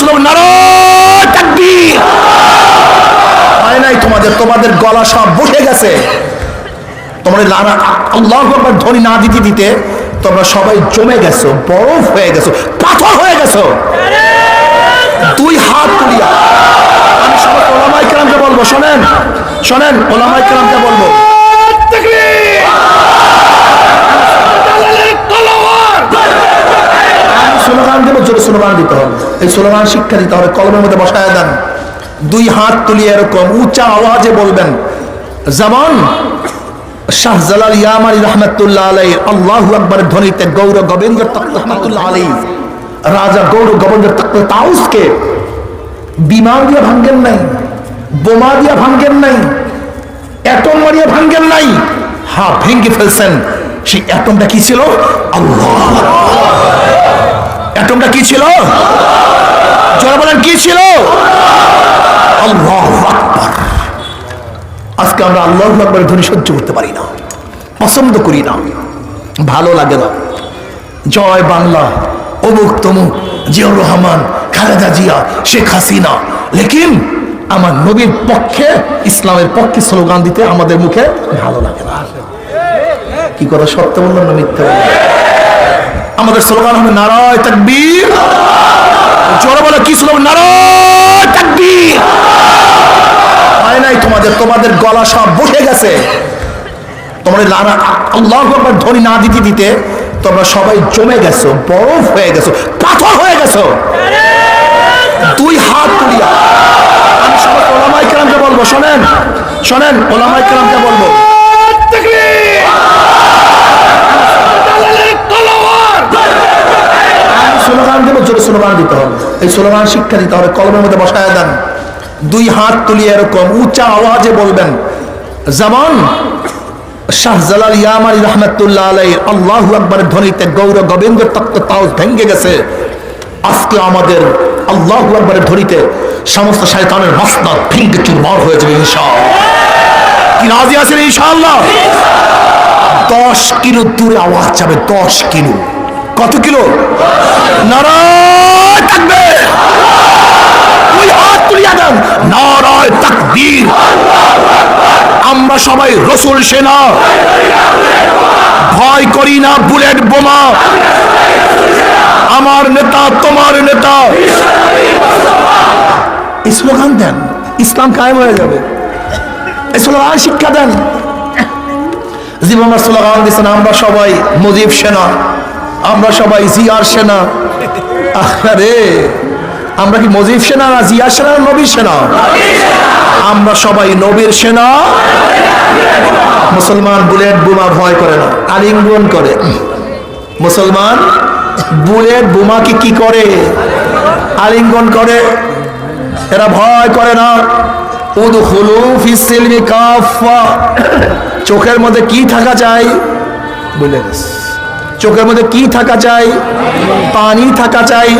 Slogan নারায়ে তাকবীর। হয় নাই তোমাদের গলা সব বসে গেছে। তোমরা আল্লাহু আকবার ধ্বনি না দিতে দিতে তোমরা সবাই জমে গেছো, বরফ হয়ে গেছো, পাথর হয়ে গেছো। দুই হাত তুলিয়া আমি সমস্ত ওলামায়ে কেরামকে বলবো, শোনেন ওলামায়ে কেরামকে বলবো, স্লোগান দেবো, জোরে স্লোগান দিতে হবে। এই স্লোগান শিক্ষা দিতে হবে, কলমের মধ্যে বসায় দেন। দুই হাত তুলিয়ে এরকম উঁচা আওয়াজে বলবেন, যেমন শাহজালাল ইয়ামানি রহমাতুল্লাহ আলাইহি আল্লাহু আকবার ধ্বনিতে গৌর গোবিন্দ তখ্ত রহমাতুল্লাহ আলাইহি রাজা গৌর গোবিন্দ তখ্ত তাউসকে বিমান দিয়ে ভাঙ্গেন নাই, বোমা দিয়ে ভাঙ্গেন নাই, অ্যাটম মারিয়ে ভাঙ্গেন নাই, হ্যাঁ ভেঙ্গে ফেলছেন। সেই অ্যাটমটা কি ছিল? আল্লাহ। অ্যাটমটা কি ছিল? যারা বলেন কি ছিল? আল্লাহু আকবার। আজকে আমরা আল্লাহু আকবারের ধ্বনি সহ্য করতে পারি না, পছন্দ করি না, ভালো লাগে না। জয় বাংলা, অমুক তমুক, জিয়াউর রহমান, খালেদা জিয়া, শেখ হাসিনা, লেকিন আমার নবীর পক্ষে, ইসলামের পক্ষে স্লোগান দিতে আমাদের মুখে ভালো লাগে না। কি করে সত্য বললাম না মিথ্যা বললাম? আমাদের স্লোগান হবে নারায়ে তাকবীর। জোরে বলে কি স্লোগান? নারায়ে তাকবীর। হয় নাই তোমাদের গলা সব বসে গেছে। তোমরা আল্লাহু আকবার ধ্বনি না দিতে দিতে তোমরা সবাই জমে গেছো, বরফ হয়ে গেছো, পাথর হয়ে গেছো। দুই হাত তুলিয়া আমি সমস্ত ওলামায়ে কেরামকে বলবো, শোনেন ওলামায়ে কেরামকে বলবো, স্লোগান দেবো, জোরে স্লোগান দিতে হবে। এই স্লোগান শিক্ষা দিতে হবে, কলমের মধ্যে বসায় দেন। দুই হাত তুলিয়ে এরকম উঁচা আওয়াজে বলবেন, যেমন শাহজালাল ইয়ামানি রহমাতুল্লাহ আলাইহি আল্লাহু আকবার ধ্বনিতে গৌর গোবিন্দ তখ্ত তাউস ভেঙ্গে গেছে। আজকে আমাদের আল্লাহু আকবারের ধ্বনিতে সমস্ত শয়তানের মাসনাদ ভেঙ্গে চুরমার হয়ে যাবে ইনশাআল্লাহ। কি রাজি আছেন ইনশাআল্লাহ? 10 কিলো দূরে আওয়াজ যাবে, 10 কিলো। কত কিলো? নারায়ে তাকবীর। দুই হাত তুলিয়া দেন, নারায়ে তাকবীর। আমরা সবাই রসুল সেনা, ভয় করি না বুলেট বোমা। আমার নেতা তোমার নেতা। স্লোগান দেন, ইসলাম কায়েম হয়ে যাবে। স্লোগান শিক্ষা দেন। জীবন স্লোগান দিচ্ছেন, আমরা সবাই মুজিব সেনা, আমরা সবাই জিয়ার সেনা। আরে আমরা কি মুজিব সেনা না জিয়ার সেনা না নবীর সেনা? আমরা সবাই নবীর সেনা। মুসলমান বুলেট বোমা ভয় করে না, আলিঙ্গন করে। মুসলমান বুলেট বোমাকে কি করে? আলিঙ্গন করে। এরা ভয় করে না। উদখুলু ফিস সিলমি কাফা। চোখের মধ্যে কি থাকা চাই? বুলেট। চোখের মধ্যে কি থাকা চাই? পানি থাকা চাই।